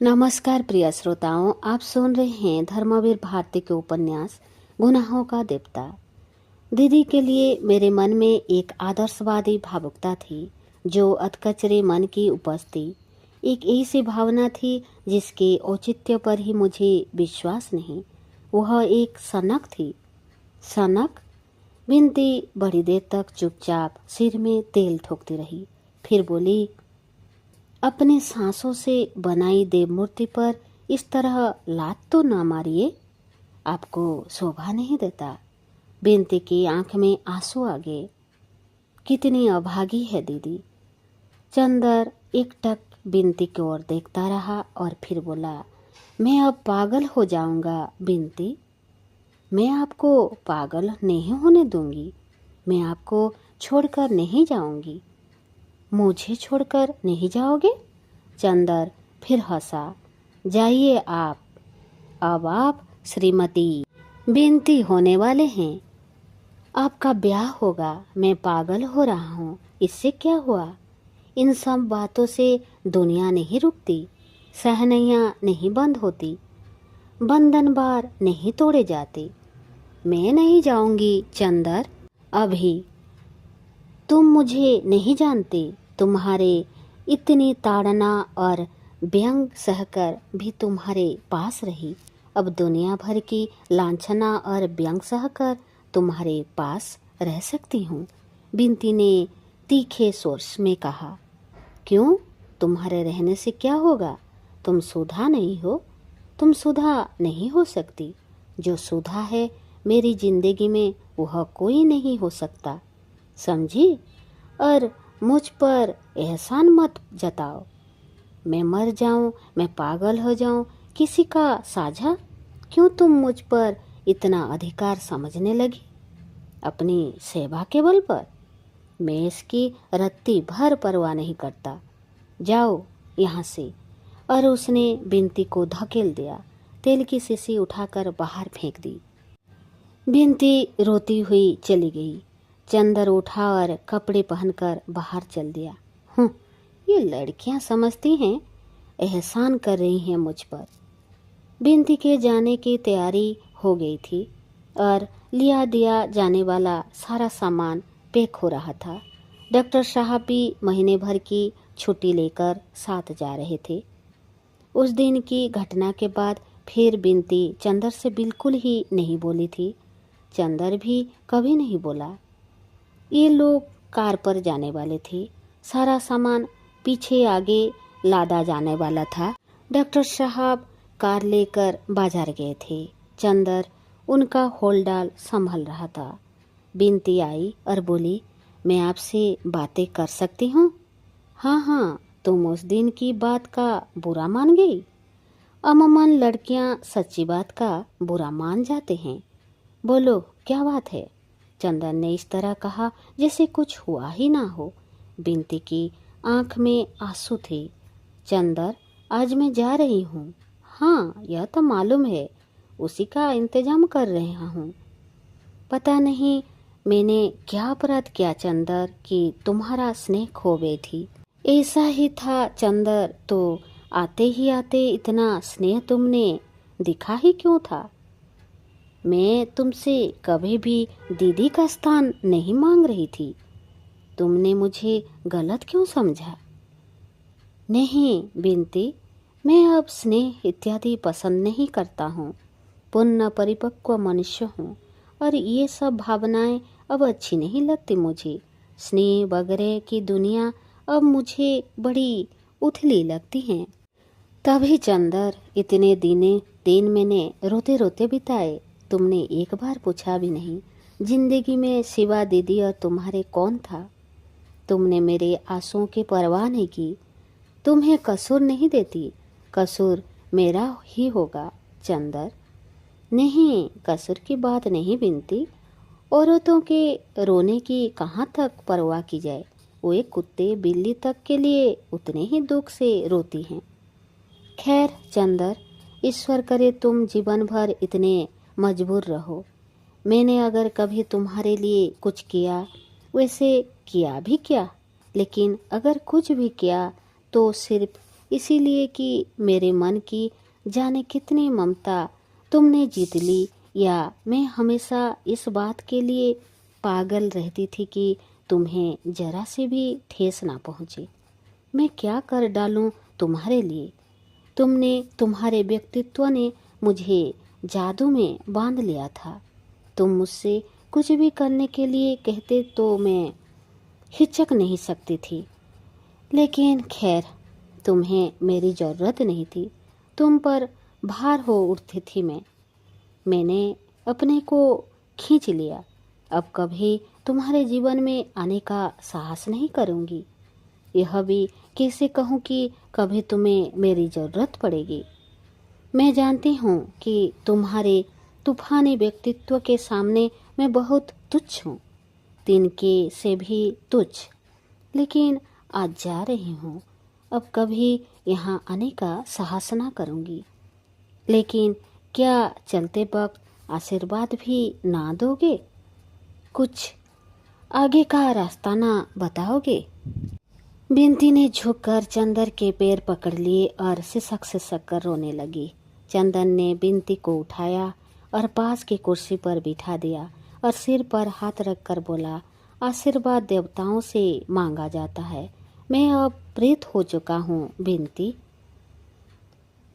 नमस्कार प्रिय श्रोताओं, आप सुन रहे हैं धर्मवीर भारती के उपन्यास गुनाहों का देवता। दीदी के लिए मेरे मन में एक आदर्शवादी भावुकता थी जो अधकचरे मन की उपज थी। एक ऐसी भावना थी जिसके औचित्य पर ही मुझे विश्वास नहीं। वह एक सनक थी। सनक? बिनती बड़ी देर तक चुपचाप सिर में तेल ठोकती रही, फिर बोली, अपने सांसों से बनाई देव मूर्ति पर इस तरह लात तो ना मारिए, आपको शोभा नहीं देता। बिनती की आंख में आंसू आ गए। कितनी अभागी है दीदी। चंदर एकटक बिनती की ओर देखता रहा और फिर बोला, मैं अब पागल हो जाऊंगा बिनती। मैं आपको पागल नहीं होने दूंगी। मैं आपको छोड़कर नहीं जाऊंगी। मुझे छोड़कर नहीं जाओगे? चंदर फिर हंसा। जाइए आप। अब आप श्रीमती बिनती होने वाले हैं। आपका ब्याह होगा। मैं पागल हो रहा हूँ, इससे क्या हुआ? इन सब बातों से दुनिया नहीं रुकती, सहनैया नहीं बंद होती, बंधन बार नहीं तोड़े जाते। मैं नहीं जाऊंगी चंदर, अभी। तुम मुझे नहीं जानते। तुम्हारे इतनी ताड़ना और व्यंग सहकर भी तुम्हारे पास रही। अब दुनिया भर की लांछना और व्यंग सहकर तुम्हारे पास रह सकती हूँ। बिनती ने तीखे स्वर में कहा। क्यों? तुम्हारे रहने से क्या होगा? तुम सुधा नहीं हो। तुम सुधा नहीं हो सकती। जो सुधा है मेरी जिंदगी में वह कोई नहीं हो सकता, समझी? और मुझ पर एहसान मत जताओ। मैं मर जाऊं, मैं पागल हो जाऊं, किसी का साझा? क्यों तुम मुझ पर इतना अधिकार समझने लगी? अपनी सेवा के बल पर? मैं इसकी रत्ती भर परवाह नहीं करता। जाओ यहाँ से। और उसने बिनती को धकेल दिया। तेल की शीशी उठाकर बाहर फेंक दी। बिनती रोती हुई चली गई। चंदर उठा और कपड़े पहनकर बाहर चल दिया। ये लड़कियां समझती हैं एहसान कर रही हैं मुझ पर। बिनती के जाने की तैयारी हो गई थी और लिया दिया जाने वाला सारा सामान पैक हो रहा था। डॉक्टर साहब भी महीने भर की छुट्टी लेकर साथ जा रहे थे। उस दिन की घटना के बाद फिर बिनती चंदर से बिल्कुल ही नहीं बोली थी। चंदर भी कभी नहीं बोला। ये लोग कार पर जाने वाले थे। सारा सामान पीछे आगे लादा जाने वाला था। डॉक्टर साहब कार लेकर बाजार गए थे। चंदर उनका होलडाल संभाल रहा था। बिनती आई और बोली, मैं आपसे बातें कर सकती हूँ? हाँ हाँ, तुम उस दिन की बात का बुरा मान गई? अमूमन लड़कियाँ सच्ची बात का बुरा मान जाते हैं। बोलो क्या बात है? चंदन ने इस तरह कहा जैसे कुछ हुआ ही ना हो। बिनती की आंख में आंसू थे। चंदर, आज मैं जा रही हूँ। हाँ, यह तो मालूम है। उसी का इंतजाम कर रहा हूँ। पता नहीं मैंने क्या अपराध किया चंदर कि तुम्हारा स्नेह खो गई थी। ऐसा ही था चंदर, तो आते ही आते इतना स्नेह तुमने दिखा ही क्यों था? मैं तुमसे कभी भी दीदी का स्थान नहीं मांग रही थी। तुमने मुझे गलत क्यों समझा? नहीं बिनती, मैं अब स्नेह इत्यादि पसंद नहीं करता हूँ। पूर्ण परिपक्व मनुष्य हूँ और ये सब भावनाएं अब अच्छी नहीं लगती मुझे। स्नेह वगैरह की दुनिया अब मुझे बड़ी उथली लगती है। तभी चंदर, इतने दिन मैंने रोते रोते बिताए। तुमने एक बार पूछा भी नहीं, जिंदगी में सिवा दीदी और तुम्हारे कौन था? तुमने मेरे आंसुओं की परवाह नहीं की। तुम्हें कसूर नहीं देती, कसूर मेरा ही होगा चंदर। नहीं, कसूर की बात नहीं बिनती। औरतों के रोने की कहाँ तक परवाह की जाए? वो एक कुत्ते बिल्ली तक के लिए उतने ही दुख से रोती हैं। खैर चंदर, ईश्वर करे तुम जीवन भर इतने मजबूर रहो। मैंने अगर कभी तुम्हारे लिए कुछ किया, वैसे किया भी क्या, लेकिन अगर कुछ भी किया तो सिर्फ इसीलिए कि मेरे मन की जाने कितनी ममता तुमने जीत ली, या मैं हमेशा इस बात के लिए पागल रहती थी कि तुम्हें जरा से भी ठेस ना पहुँचे। मैं क्या कर डालूं तुम्हारे लिए? तुम्हारे व्यक्तित्व ने मुझे जादू में बांध लिया था। तुम मुझसे कुछ भी करने के लिए कहते तो मैं हिचक नहीं सकती थी, लेकिन खैर, तुम्हें मेरी ज़रूरत नहीं थी। तुम पर भार हो उठती थी मैंने अपने को खींच लिया। अब कभी तुम्हारे जीवन में आने का साहस नहीं करूँगी। यह भी कैसे कहूँ कि कभी तुम्हें मेरी ज़रूरत पड़ेगी। मैं जानती हूँ कि तुम्हारे तूफानी व्यक्तित्व के सामने मैं बहुत तुच्छ हूँ, तिनके से भी तुच्छ। लेकिन आज जा रही हूँ, अब कभी यहाँ आने का साहस ना करूँगी। लेकिन क्या चलते वक्त आशीर्वाद भी ना दोगे? कुछ आगे का रास्ता ना बताओगे? बिंती ने झुककर चंदर के पैर पकड़ लिए और सिसक सिसक कर रोने लगी। चंदन ने बिंती को उठाया और पास की कुर्सी पर बिठा दिया और सिर पर हाथ रखकर बोला, आशीर्वाद देवताओं से मांगा जाता है। मैं अब प्रेत हो चुका हूँ बिंती।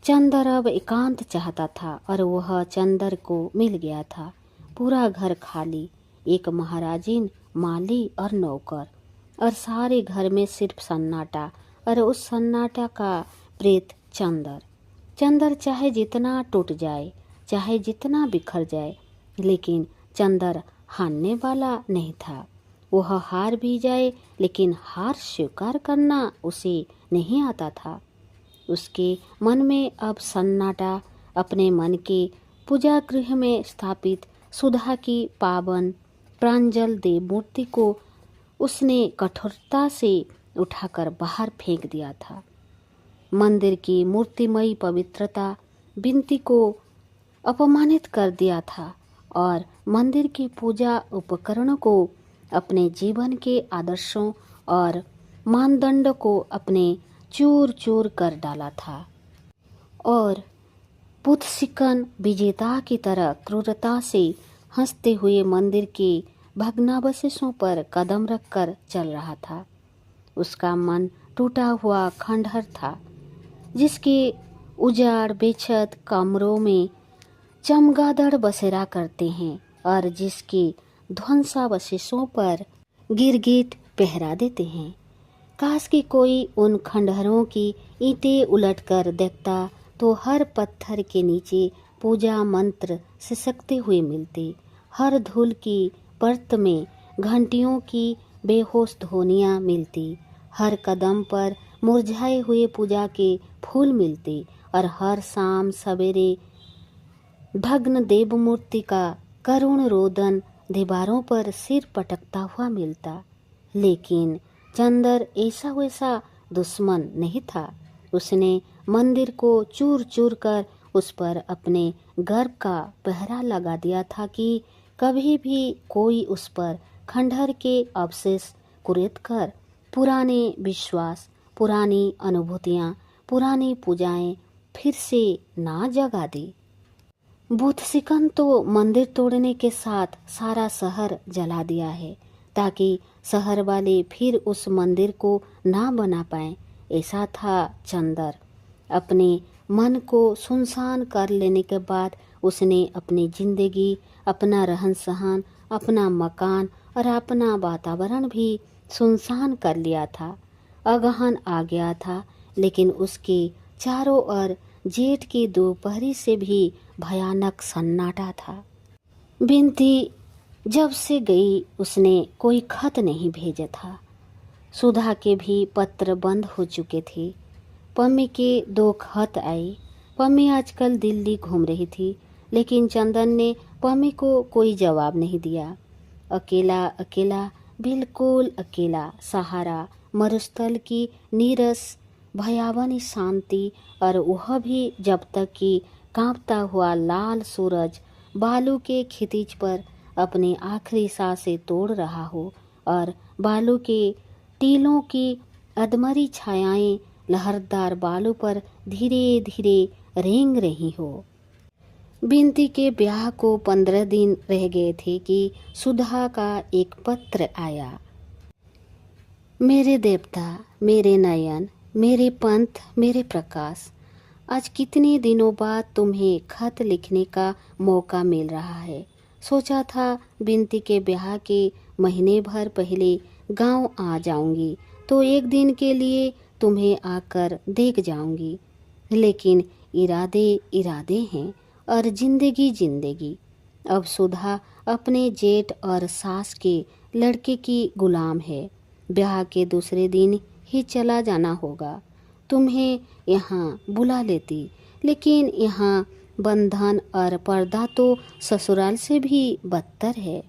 चंदर अब एकांत चाहता था और वह चंदर को मिल गया था। पूरा घर खाली, एक महाराजिन, माली और नौकर, और सारे घर में सिर्फ सन्नाटा, और उस सन्नाटा का प्रेत चंदर चाहे जितना टूट जाए, चाहे जितना बिखर जाए, लेकिन चंदर हारने वाला नहीं था। वह हार भी जाए, लेकिन हार स्वीकार करना उसे नहीं आता था। उसके मन में अब सन्नाटा। अपने मन के पूजा गृह में स्थापित सुधा की पावन प्रांजल देव मूर्ति को उसने कठोरता से उठाकर बाहर फेंक दिया था। मंदिर की मूर्तिमयी पवित्रता बिंती को अपमानित कर दिया था और मंदिर की पूजा उपकरणों को, अपने जीवन के आदर्शों और मानदंड को अपने चूर चूर कर डाला था और पुतसिकन विजेता की तरह क्रूरता से हंसते हुए मंदिर के भग्नावशेषों पर कदम रखकर चल रहा था। उसका मन टूटा हुआ खंडहर था, जिसके उजाड़ बेछत कमरों में चमगादड़ बसेरा करते हैं और जिसके ध्वंसावशेषों पर गिरगिट पहरा देते हैं। काश कि कोई उन खंडहरों की ईंटें उलटकर देखता तो हर पत्थर के नीचे पूजा मंत्र सिसकते हुए मिलते। हर धूल की परत में घंटियों की बेहोश ध्वनियाँ मिलती। हर कदम पर मुरझाए हुए पूजा के फूल मिलते और हर शाम सवेरे भग्न देव मूर्ति का करुण रोदन दीवारों पर सिर पटकता हुआ मिलता। लेकिन चंदर ऐसा वैसा दुश्मन नहीं था। उसने मंदिर को चूर चूर कर उस पर अपने गर्व का पहरा लगा दिया था कि कभी भी कोई उस पर खंडहर के अवशेष कुरेद कर पुराने विश्वास, पुरानी अनुभूतियाँ, पुरानी पूजाएं फिर से ना जगा दे। बुधसिकन तो मंदिर तोड़ने के साथ सारा शहर जला दिया है, ताकि शहर वाले फिर उस मंदिर को ना बना पाए। ऐसा था चंदर। अपने मन को सुनसान कर लेने के बाद उसने अपनी जिंदगी, अपना रहन सहन, अपना मकान और अपना वातावरण भी सुनसान कर लिया था। अगहन आ गया था, लेकिन उसके चारों ओर जेठ की दोपहरी से भी भयानक सन्नाटा था। बिंती जब से गई उसने कोई खत नहीं भेजा था। सुधा के भी पत्र बंद हो चुके थे। पम्मी के 2 खत आए। पम्मी आजकल दिल्ली घूम रही थी, लेकिन चंदन ने पम्मी को कोई जवाब नहीं दिया। अकेला अकेला, बिल्कुल अकेला सहारा मरुस्थल की नीरस भयावनी शांति, और वह भी जब तक कि कांपता हुआ लाल सूरज बालू के खितिज पर अपनी आखिरी सांसें तोड़ रहा हो और बालू के टीलों की अधमरी छायाएं लहरदार बालों पर धीरे धीरे रेंग रही हो। बिंती के ब्याह को 15 दिन रह गए थे कि सुधा का एक पत्र आया। मेरे देवता, मेरे नयन, मेरे पंथ, मेरे प्रकाश, आज कितने दिनों बाद तुम्हें खत लिखने का मौका मिल रहा है। सोचा था बिंती के ब्याह के महीने भर पहले गांव आ जाऊंगी तो एक दिन के लिए तुम्हें आकर देख जाऊंगी, लेकिन इरादे इरादे हैं और जिंदगी जिंदगी। अब सुधा अपने जेठ और सास के लड़के की गुलाम है। ब्याह के दूसरे दिन ही चला जाना होगा। तुम्हें यहाँ बुला लेती, लेकिन यहाँ बंधन और पर्दा तो ससुराल से भी बदतर है।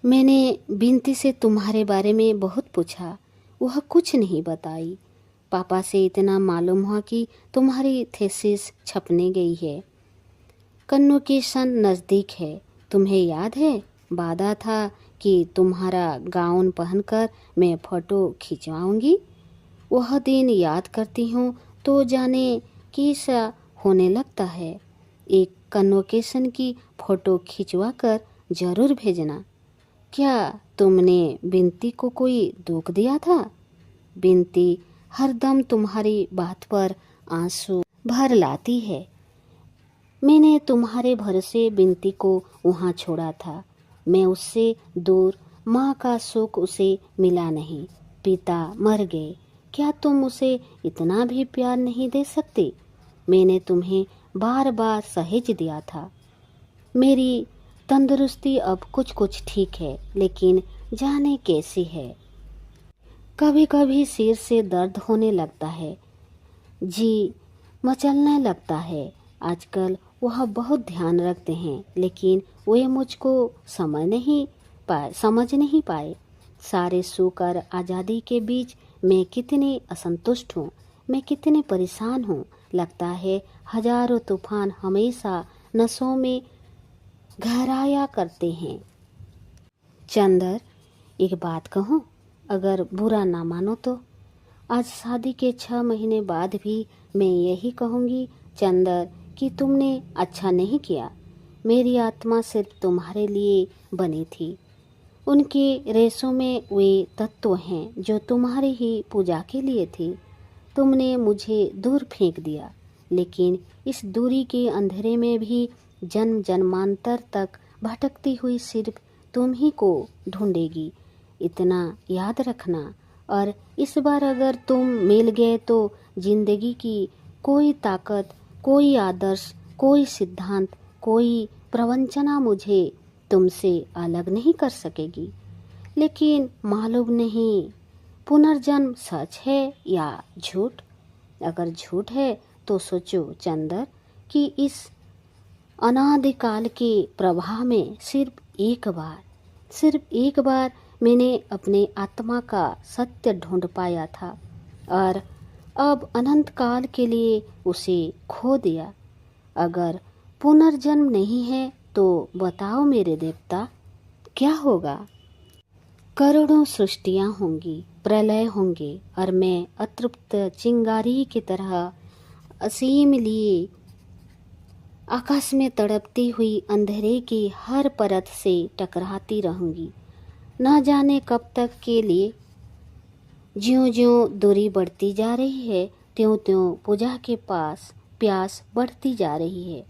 मैंने बिंती से तुम्हारे बारे में बहुत पूछा, वह कुछ नहीं बताई। पापा से इतना मालूम हुआ कि तुम्हारी थीसिस छपने गई है। कन्वोकेशन नज़दीक है। तुम्हें याद है, वादा था कि तुम्हारा गाउन पहनकर मैं फ़ोटो खिंचवाऊंगी। वह दिन याद करती हूँ तो जाने कैसा होने लगता है। एक कन्वोकेशन की फ़ोटो खिंचवा कर ज़रूर भेजना। क्या तुमने बिंती को कोई दुख दिया था? बिंती हरदम तुम्हारी बात पर आंसू भर लाती है। मैंने तुम्हारे भरोसे बिंती को वहाँ छोड़ा था। मैं उससे दूर, माँ का सुख उसे मिला नहीं। पिता मर गए, क्या तुम उसे इतना भी प्यार नहीं दे सकते? मैंने तुम्हें बार बार सहेज दिया था। मेरी तंदुरुस्ती अब कुछ कुछ ठीक है, लेकिन जाने कैसी है। कभी कभी सिर से दर्द होने लगता है, जी मचलने लगता है। आजकल वह बहुत ध्यान रखते हैं, लेकिन वे मुझको समझ नहीं पाए। सारे सुख और आज़ादी के बीच मैं कितनी असंतुष्ट हूँ, मैं कितने परेशान हूँ। लगता है हजारों तूफान हमेशा नसों में गहराया करते हैं। चंदर, एक बात कहूँ, अगर बुरा ना मानो तो? आज शादी के 6 महीने बाद भी मैं यही कहूँगी चंदर कि तुमने अच्छा नहीं किया। मेरी आत्मा सिर्फ तुम्हारे लिए बनी थी। उनके रेशों में वे तत्व हैं जो तुम्हारी ही पूजा के लिए थे। तुमने मुझे दूर फेंक दिया, लेकिन इस दूरी के अंधेरे में भी जन्म जन्मांतर तक भटकती हुई सिर्फ तुम ही को ढूंढेगी, इतना याद रखना। और इस बार अगर तुम मिल गए तो जिंदगी की कोई ताकत, कोई आदर्श, कोई सिद्धांत, कोई प्रवंचना मुझे तुमसे अलग नहीं कर सकेगी। लेकिन मालूम नहीं पुनर्जन्म सच है या झूठ। अगर झूठ है तो सोचो चंदर कि इस अनादिकाल के प्रवाह में सिर्फ एक बार मैंने अपने आत्मा का सत्य ढूंढ पाया था और अब अनंत काल के लिए उसे खो दिया। अगर पुनर्जन्म नहीं है तो बताओ मेरे देवता, क्या होगा? करोड़ों सृष्टियां होंगी, प्रलय होंगे और मैं अतृप्त चिंगारी की तरह असीम लिए आकाश में तड़पती हुई अंधेरे की हर परत से टकराती रहूंगी। न जाने कब तक के लिए। ज्यों-ज्यों दूरी बढ़ती जा रही है, त्यों-त्यों पूजा के पास प्यास बढ़ती जा रही है।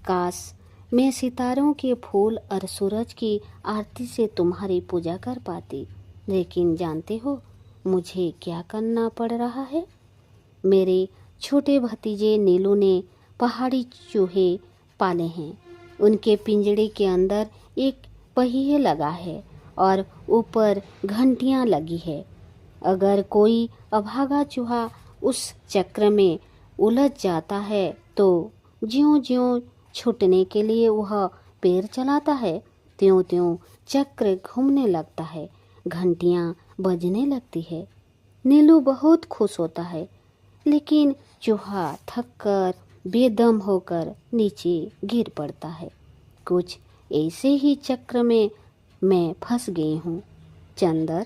काश मैं सितारों के फूल और सूरज की आरती से तुम्हारी पूजा कर पाती। लेकिन जानते हो मुझे क्या करना पड़ रहा है? मेरे छोटे भतीजे नीलू ने पहाड़ी चूहे पाले हैं। उनके पिंजड़े के अंदर एक पहिए लगा है और ऊपर घंटियां लगी है। अगर कोई अभागा चूहा उस चक्र में उलझ जाता है तो ज्यों-ज्यों छूटने के लिए वह पैर चलाता है, त्यों-त्यों चक्र घूमने लगता है, घंटियां बजने लगती है। नीलू बहुत खुश होता है, लेकिन चूहा थककर बेदम होकर नीचे गिर पड़ता है। कुछ ऐसे ही चक्र में मैं फंस गई हूँ चंदर।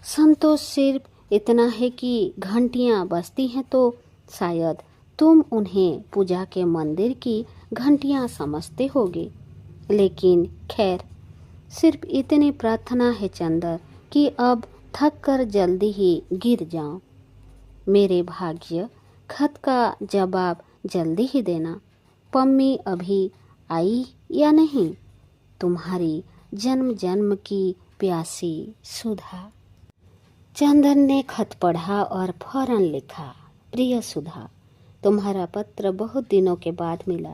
संतोष सिर्फ इतना है कि घंटियां बजती हैं तो शायद तुम उन्हें पूजा के मंदिर की घंटियां समझते होगे। लेकिन खैर, सिर्फ इतनी प्रार्थना है चंदर कि अब थक कर जल्दी ही गिर जाऊं। मेरे भाग्य, खत का जवाब जल्दी ही देना। पम्मी अभी आई या नहीं? तुम्हारी जन्म जन्म की प्यासी सुधा। चंदन ने खत पढ़ा और फौरन लिखा, प्रिय सुधा, तुम्हारा पत्र बहुत दिनों के बाद मिला।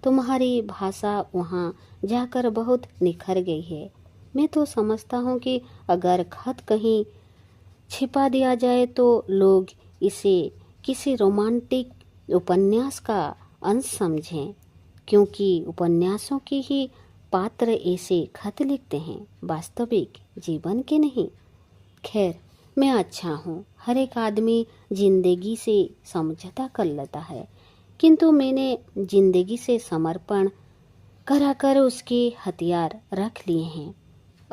तुम्हारी भाषा वहाँ जाकर बहुत निखर गई है। मैं तो समझता हूँ कि अगर खत कहीं छिपा दिया जाए तो लोग इसे किसी रोमांटिक उपन्यास का अंश समझें, क्योंकि उपन्यासों के ही पात्र ऐसे खत लिखते हैं, वास्तविक जीवन के नहीं। खैर, मैं अच्छा हूँ। हर एक आदमी जिंदगी से समझौता कर लेता है, किंतु मैंने जिंदगी से समर्पण कराकर उसके हथियार रख लिए हैं।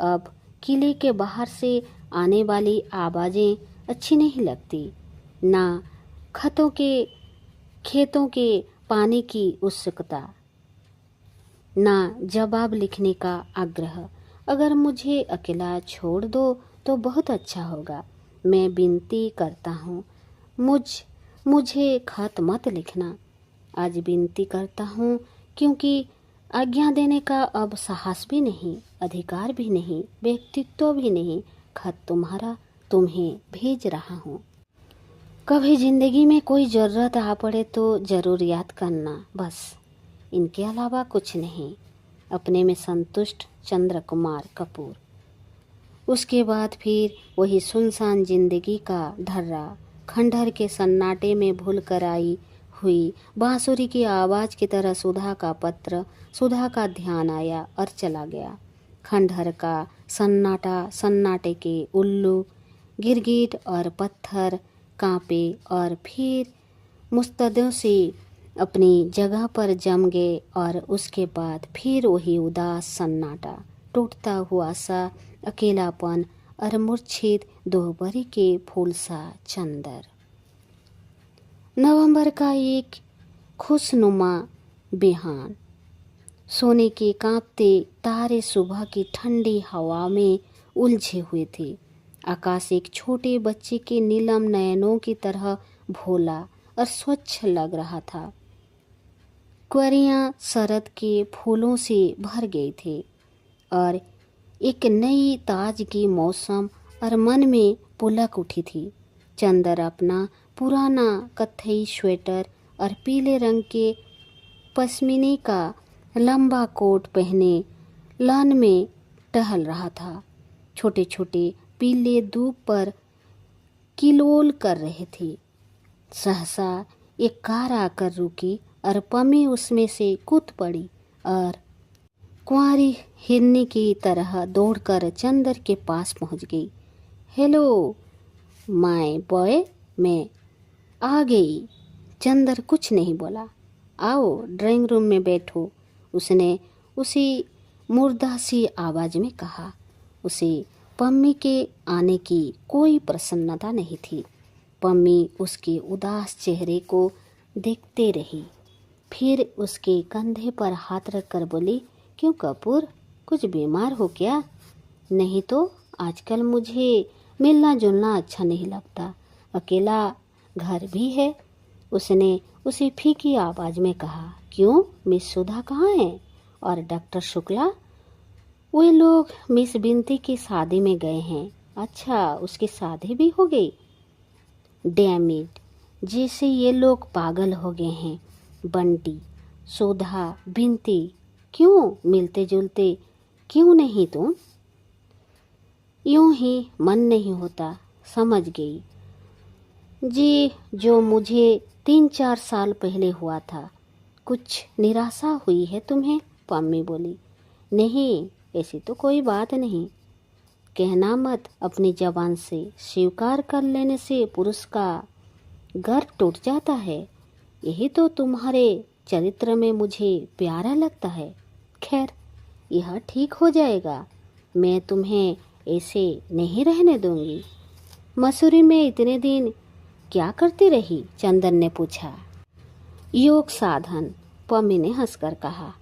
अब किले के बाहर से आने वाली आवाजें अच्छी नहीं लगती, ना खतों के खेतों के पानी की उत्सुकता, ना जवाब लिखने का आग्रह। अगर मुझे अकेला छोड़ दो तो बहुत अच्छा होगा। मैं विनती करता हूँ, मुझे खत मत लिखना। आज विनती करता हूँ क्योंकि आज्ञा देने का अब साहस भी नहीं, अधिकार भी नहीं, व्यक्तित्व भी नहीं। खत तुम्हारा तुम्हें भेज रहा हूँ। कभी जिंदगी में कोई जरूरत आ पड़े तो जरूर याद करना, बस। इनके अलावा कुछ नहीं। अपने में संतुष्ट चंद्र कुमार कपूर। उसके बाद फिर वही सुनसान जिंदगी का ढर्रा, खंडहर के सन्नाटे में भूल कर आई हुई बांसुरी की आवाज की तरह सुधा का पत्र। सुधा का ध्यान आया और चला गया। खंडहर का सन्नाटा, सन्नाटे के उल्लू, गिरगिट और पत्थर कांपे और फिर मुस्तैदों से अपनी जगह पर जम गए। और उसके बाद फिर वही उदास सन्नाटा, टूटता हुआ सा अकेलापन और मूर्छित दोपहरी के फूल सा चंदर। नवंबर का एक खुशनुमा बिहान। सोने के कांपते तारे सुबह की ठंडी हवा में उलझे हुए थे। आकाश एक छोटे बच्चे के नीलम नयनों की तरह भोला और स्वच्छ लग रहा था। क्यारियां शरद के फूलों से भर गई थे और एक नई ताजगी मौसम और मन में पुलक उठी थी। चंदर अपना पुराना कत्थई स्वेटर और पीले रंग के पश्मीने का लंबा कोट पहने लान में टहल रहा था। छोटे छोटे पीले धूप पर किलोल कर रहे थे। सहसा एक कार आकर रुकी और पम्मी उसमें से कूद पड़ी और कुंवारी हिरनी की तरह दौड़कर चंदर के पास पहुंच गई। हेलो माय बॉय, मैं आ गई। चंदर कुछ नहीं बोला। आओ ड्राइंग रूम में बैठो, उसने उसी मुर्दा सी आवाज में कहा। उसे पम्मी के आने की कोई प्रसन्नता नहीं थी। पम्मी उसके उदास चेहरे को देखते रही, फिर उसके कंधे पर हाथ रखकर बोली, क्यों कपूर, कुछ बीमार हो क्या? नहीं तो आजकल मुझे मिलना जुलना अच्छा नहीं लगता, अकेला घर भी है, उसने उसी फीकी आवाज में कहा। क्यों, मिस सुधा कहाँ है? और डॉक्टर शुक्ला? वे लोग मिस बिनती की शादी में गए हैं। अच्छा, उसकी शादी भी हो गई? डैम इट, जैसे ये लोग पागल हो गए हैं। बंटी, सुधा, बिनती, क्यों मिलते जुलते क्यों नहीं तुम? यूं ही मन नहीं होता, समझ गई जी, जो मुझे 3-4 साल पहले हुआ था। कुछ निराशा हुई है तुम्हें? पम्मी बोली। नहीं, ऐसी तो कोई बात नहीं। कहना मत, अपनी जबान से स्वीकार कर लेने से पुरुष का गर्व टूट जाता है। यही तो तुम्हारे चरित्र में मुझे प्यारा लगता है। खैर, यह ठीक हो जाएगा, मैं तुम्हें ऐसे नहीं रहने दूंगी। मसूरी में इतने दिन क्या करती रही? चंदन ने पूछा। योग साधन, पम्मी ने हंसकर कहा।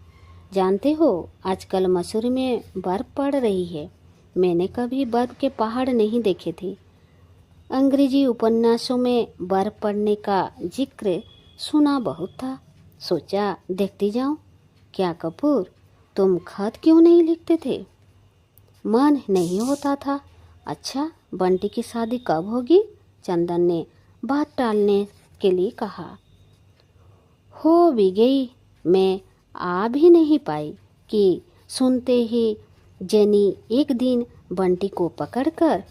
जानते हो, आजकल मसूरी में बर्फ पड़ रही है। मैंने कभी बर्फ के पहाड़ नहीं देखे थे। अंग्रेजी उपन्यासों में बर्फ पड़ने का जिक्र सुना बहुत था। सोचा देखती जाऊं। क्या कपूर, तुम खत क्यों नहीं लिखते थे? मन नहीं होता था। अच्छा, बंटी की शादी कब होगी? चंदन ने बात टालने के लिए कहा। हो भी गई, मैं आ भी नहीं पाई कि सुनते ही जेनी एक दिन बंटी को पकड़कर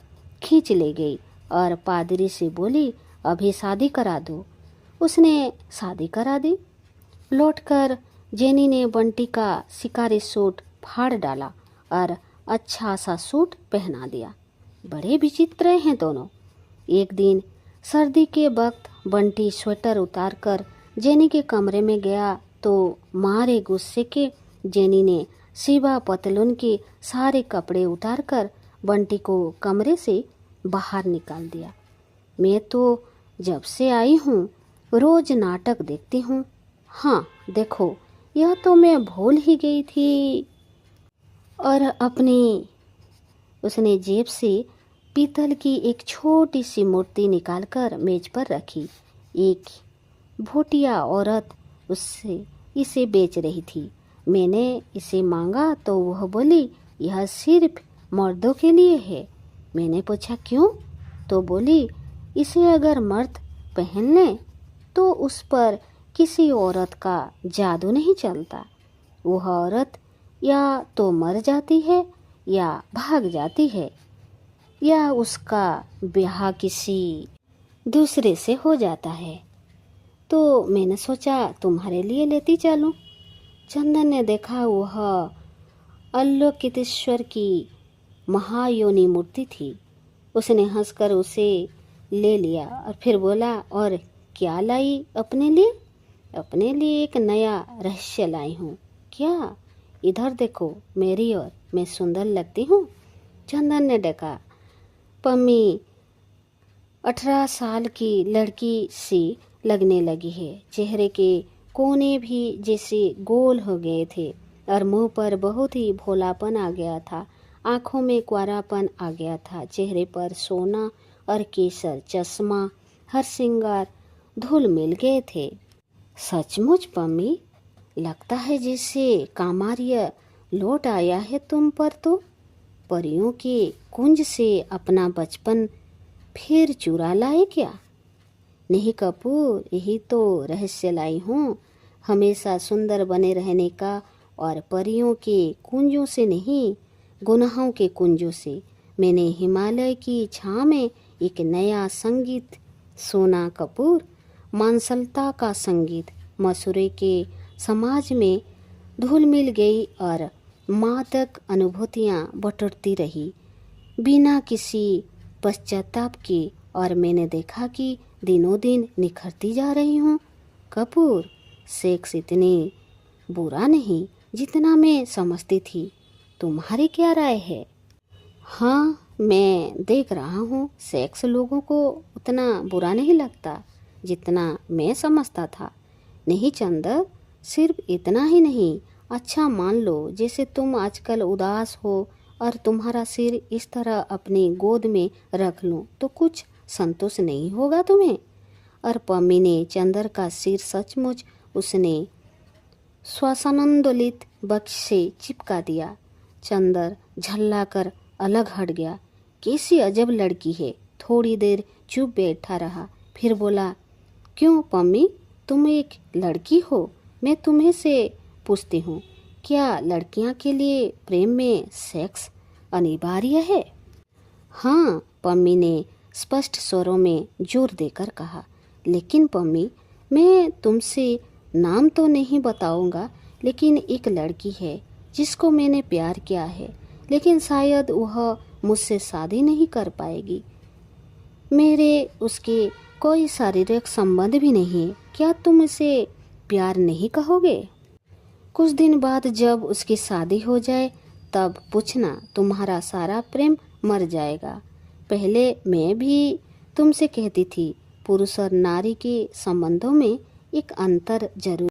खींच ले गई और पादरी से बोली, अभी शादी करा दो। उसने शादी करा दी। लौटकर जेनी ने बंटी का शिकारी सूट फाड़ डाला और अच्छा सा सूट पहना दिया। बड़े विचित्र हैं दोनों। एक दिन सर्दी के वक्त बंटी स्वेटर उतारकर जेनी के कमरे में गया तो मारे गुस्से के जेनी ने शिवा पतलून के सारे कपड़े उतारकर बंटी को कमरे से बाहर निकाल दिया। मैं तो जब से आई हूँ रोज नाटक देखती हूँ। हाँ देखो, यह तो मैं भूल ही गई थी। और अपनी उसने जेब से पीतल की एक छोटी सी मूर्ति निकालकर मेज पर रखी। एक भूटिया औरत उससे इसे बेच रही थी। मैंने इसे मांगा तो वह बोली, यह सिर्फ मर्दों के लिए है। मैंने पूछा क्यों? तो बोली, इसे अगर मर्द पहन ले तो उस पर किसी औरत का जादू नहीं चलता। वह औरत या तो मर जाती है या भाग जाती है या उसका ब्याह किसी दूसरे से हो जाता है। तो मैंने सोचा तुम्हारे लिए लेती चलूं। चंदन ने देखा वह अल्लोकितेश्वर की महायोनी मूर्ति थी। उसने हंसकर उसे ले लिया और फिर बोला, और क्या लाई अपने लिए? अपने लिए एक नया रहस्य लाई हूँ। क्या? इधर देखो मेरी ओर, मैं सुंदर लगती हूँ? चंदन ने देखा। पम्मी 18 साल की लड़की सी लगने लगी है। चेहरे के कोने भी जैसे गोल हो गए थे और मुंह पर बहुत ही भोलापन आ गया था। आंखों में क्वारापन आ गया था। चेहरे पर सोना और केसर, चश्मा, हर श्रृंगार धूल मिल गए थे। सचमुच पम्मी, लगता है जैसे कामार्य लौट आया है तुम पर। तो परियों के कुंज से अपना बचपन फिर चुरा लाए क्या? नहीं कपूर, यही तो रहस्य लाई हूँ, हमेशा सुंदर बने रहने का, और परियों के कुंजों से नहीं, गुनाहों के कुंजों से। मैंने हिमालय की छाँ में एक नया संगीत सुना कपूर, मानसलता का संगीत। मसूरी के समाज में धूल मिल गई और मादक अनुभूतियाँ बटोरती रही बिना किसी पश्चाताप के, और मैंने देखा कि दिनों दिन निखरती जा रही हूँ। कपूर, सेक्स इतनी बुरा नहीं जितना मैं समझती थी। तुम्हारी क्या राय है? हाँ, मैं देख रहा हूँ सेक्स लोगों को उतना बुरा नहीं लगता जितना मैं समझता था। नहीं चंदर, सिर्फ इतना ही नहीं। अच्छा मान लो जैसे तुम आजकल उदास हो और तुम्हारा सिर इस तरह अपनी गोद में रख लूं तो कुछ संतोष नहीं होगा तुम्हें? और पम्मी ने चंदर का सिर सचमुच उसने श्वासानंदोलित बक्स से चिपका दिया। चंदर झल्लाकर अलग हट गया। कैसी अजब लड़की है। थोड़ी देर चुप बैठा रहा, फिर बोला, क्यों पम्मी, तुम एक लड़की हो? मैं तुम्हें से पूछती हूँ, क्या लड़कियाँ के लिए प्रेम में सेक्स अनिवार्य है? हाँ, पम्मी ने स्पष्ट स्वरों में जोर देकर कहा। लेकिन पम्मी, मैं तुमसे नाम तो नहीं बताऊंगा, लेकिन एक लड़की है जिसको मैंने प्यार किया है, लेकिन शायद वह मुझसे शादी नहीं कर पाएगी। मेरे उसके कोई शारीरिक संबंध भी नहीं। क्या तुम इसे प्यार नहीं कहोगे? कुछ दिन बाद जब उसकी शादी हो जाए तब पूछना, तुम्हारा सारा प्रेम मर जाएगा। पहले मैं भी तुमसे कहती थी, पुरुष और नारी के संबंधों में एक अंतर जरूर